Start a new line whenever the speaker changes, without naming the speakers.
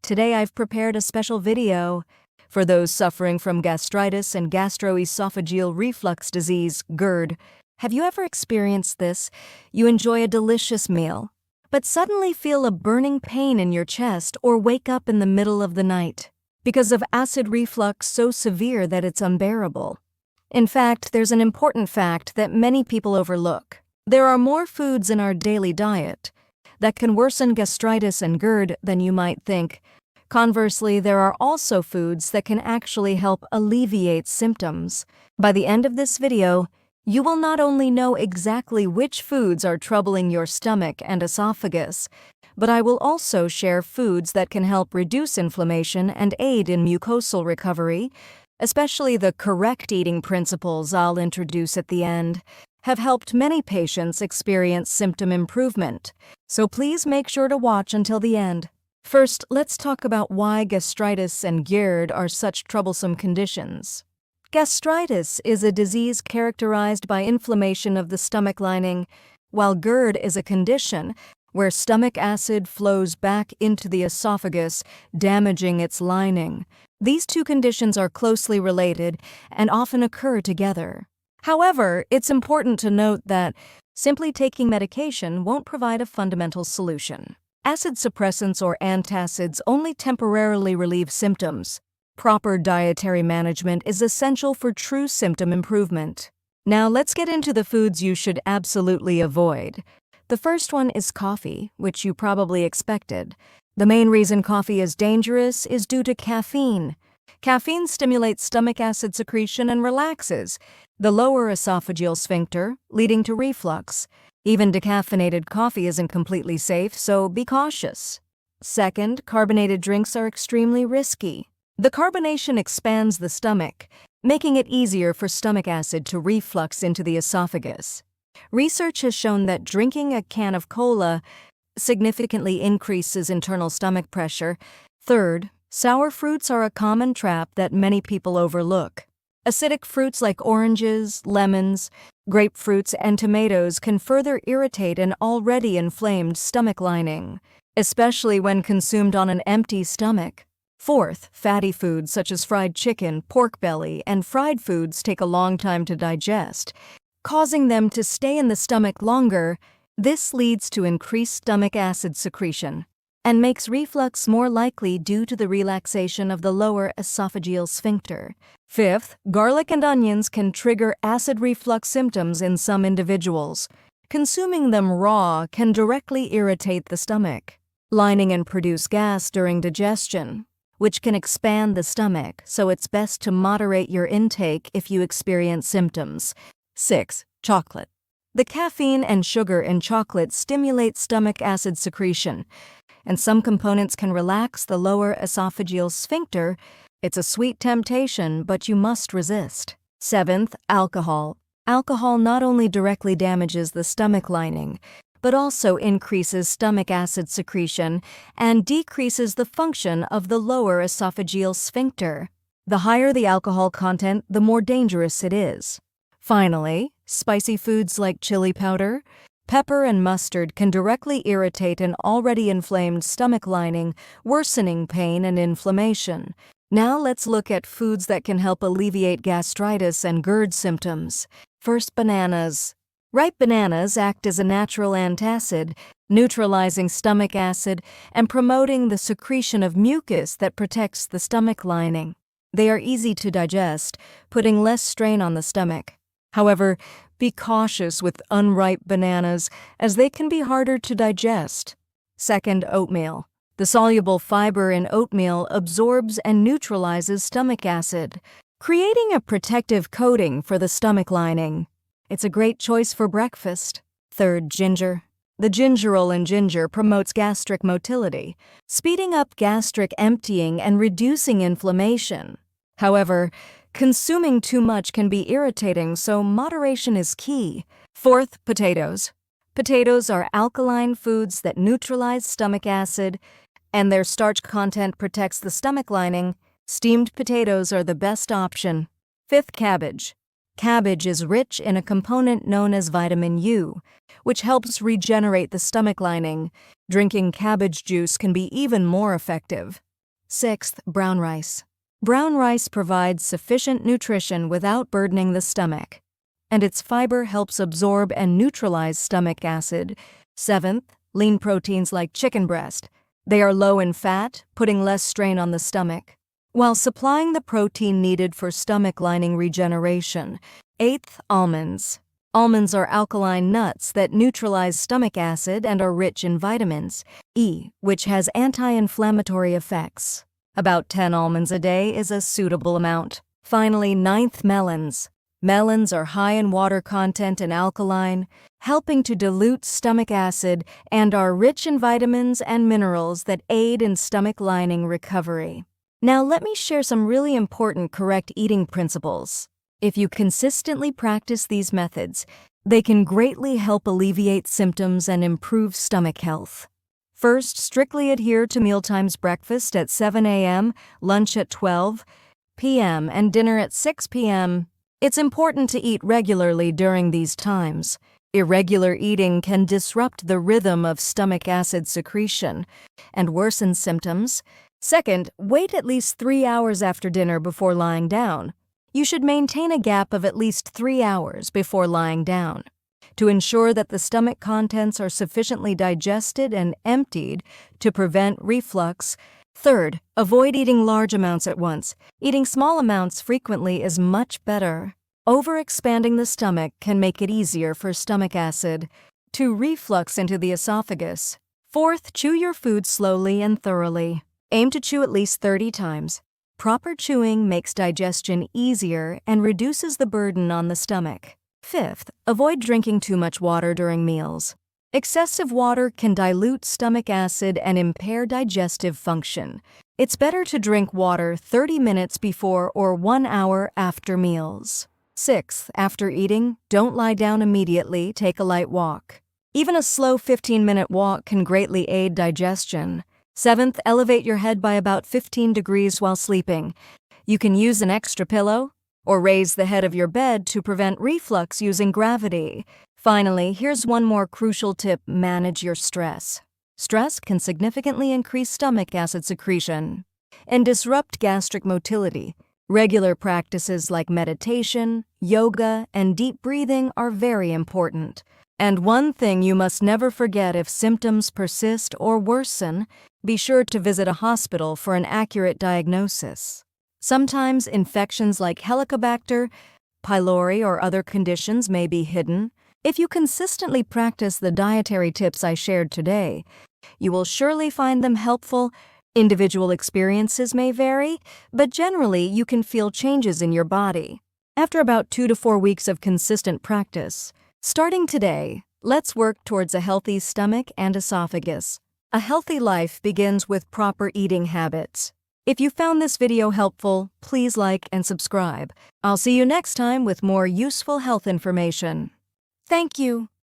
Today I've prepared a special video for those suffering from gastritis and gastroesophageal reflux disease, GERD. Have you ever experienced this? You enjoy a delicious meal, but suddenly feel a burning pain in your chest or wake up in the middle of the night because of acid reflux so severe that it's unbearable. In fact, there's an important fact that many people overlook. There are more foods in our daily diet that can worsen gastritis and GERD than you might think. Conversely, there are also foods that can actually help alleviate symptoms. By the end of this video, you will not only know exactly which foods are troubling your stomach and esophagus, but I will also share foods that can help reduce inflammation and aid in mucosal recovery. Especially the correct eating principles I'll introduce at the end have helped many patients experience symptom improvement, so please make sure to watch until the end. First, let's talk about why gastritis and GERD are such troublesome conditions. Gastritis is a disease characterized by inflammation of the stomach lining, while GERD is a condition where stomach acid flows back into the esophagus, damaging its lining. These two conditions are closely related and often occur together. However, it's important to note that simply taking medication won't provide a fundamental solution. Acid suppressants or antacids only temporarily relieve symptoms. Proper dietary management is essential for true symptom improvement. Now let's get into the foods you should absolutely avoid. The first one is coffee, which you probably expected. The main reason coffee is dangerous is due to caffeine. Caffeine stimulates stomach acid secretion and relaxes the lower esophageal sphincter, leading to reflux. Even decaffeinated coffee isn't completely safe, so be cautious. Second, carbonated drinks are extremely risky. The carbonation expands the stomach, making it easier for stomach acid to reflux into the esophagus. Research has shown that drinking a can of cola significantly increases internal stomach pressure. Third, sour fruits are a common trap that many people overlook. Acidic fruits like oranges, lemons, grapefruits, and tomatoes can further irritate an already inflamed stomach lining, especially when consumed on an empty stomach. Fourth, fatty foods such as fried chicken, pork belly, and fried foods take a long time to digest, causing them to stay in the stomach longer. This leads to increased stomach acid secretion and makes reflux more likely due to the relaxation of the lower esophageal sphincter. Fifth, garlic and onions can trigger acid reflux symptoms in some individuals. Consuming them raw can directly irritate the stomach lining and produce gas during digestion, which can expand the stomach, so it's best to moderate your intake if you experience symptoms. 6. Chocolate. The caffeine and sugar in chocolate stimulate stomach acid secretion, and some components can relax the lower esophageal sphincter. It's a sweet temptation, but you must resist. 7th, alcohol. Alcohol not only directly damages the stomach lining, but also increases stomach acid secretion and decreases the function of the lower esophageal sphincter. The higher the alcohol content, the more dangerous it is. Finally, spicy foods like chili powder, pepper, and mustard can directly irritate an already inflamed stomach lining, worsening pain and inflammation. Now let's look at foods that can help alleviate gastritis and GERD symptoms. First, bananas. Ripe bananas act as a natural antacid, neutralizing stomach acid and promoting the secretion of mucus that protects the stomach lining. They are easy to digest, putting less strain on the stomach. However, be cautious with unripe bananas, as they can be harder to digest. Second, oatmeal. The soluble fiber in oatmeal absorbs and neutralizes stomach acid, creating a protective coating for the stomach lining. It's a great choice for breakfast. Third, ginger. The gingerol in ginger promotes gastric motility, speeding up gastric emptying and reducing inflammation. However, consuming too much can be irritating, so moderation is key. Fourth, potatoes. Potatoes are alkaline foods that neutralize stomach acid, and their starch content protects the stomach lining. Steamed potatoes are the best option. Fifth, cabbage. Cabbage is rich in a component known as vitamin U, which helps regenerate the stomach lining. Drinking cabbage juice can be even more effective. Sixth, brown rice. Brown rice provides sufficient nutrition without burdening the stomach, and its fiber helps absorb and neutralize stomach acid. Seventh, lean proteins like chicken breast. They are low in fat, putting less strain on the stomach, while supplying the protein needed for stomach lining regeneration. Eighth, almonds. Almonds are alkaline nuts that neutralize stomach acid and are rich in vitamins E, which has anti-inflammatory effects. About 10 almonds a day is a suitable amount. Finally, ninth, melons. Melons are high in water content and alkaline, helping to dilute stomach acid, and are rich in vitamins and minerals that aid in stomach lining recovery. Now let me share some really important correct eating principles. If you consistently practice these methods, they can greatly help alleviate symptoms and improve stomach health. First, strictly adhere to mealtimes: breakfast at 7 a.m., lunch at 12 p.m., and dinner at 6 p.m. It's important to eat regularly during these times. Irregular eating can disrupt the rhythm of stomach acid secretion and worsen symptoms. Second, wait at least 3 hours after dinner before lying down. You should maintain a gap of at least 3 hours before lying down to ensure that the stomach contents are sufficiently digested and emptied to prevent reflux. Third, avoid eating large amounts at once. Eating small amounts frequently is much better. Overexpanding the stomach can make it easier for stomach acid to reflux into the esophagus. Fourth, chew your food slowly and thoroughly. Aim to chew at least 30 times. Proper chewing makes digestion easier and reduces the burden on the stomach. Fifth, avoid drinking too much water during meals. Excessive water can dilute stomach acid and impair digestive function. It's better to drink water 30 minutes before or 1 hour after meals. Sixth, after eating, don't lie down immediately, take a light walk. Even a slow 15-minute walk can greatly aid digestion. Seventh, elevate your head by about 15 degrees while sleeping. You can use an extra pillow or raise the head of your bed to prevent reflux using gravity. Finally, here's one more crucial tip: manage your stress. Stress can significantly increase stomach acid secretion and disrupt gastric motility. Regular practices like meditation, yoga, and deep breathing are very important. And one thing you must never forget: if symptoms persist or worsen, be sure to visit a hospital for an accurate diagnosis. Sometimes infections like Helicobacter pylori or other conditions may be hidden. If you consistently practice the dietary tips I shared today, you will surely find them helpful. Individual experiences may vary, but generally you can feel changes in your body after about 2 to 4 weeks of consistent practice. Starting today, let's work towards a healthy stomach and esophagus. A healthy life begins with proper eating habits. If you found this video helpful, please like and subscribe. I'll see you next time with more useful health information. Thank you.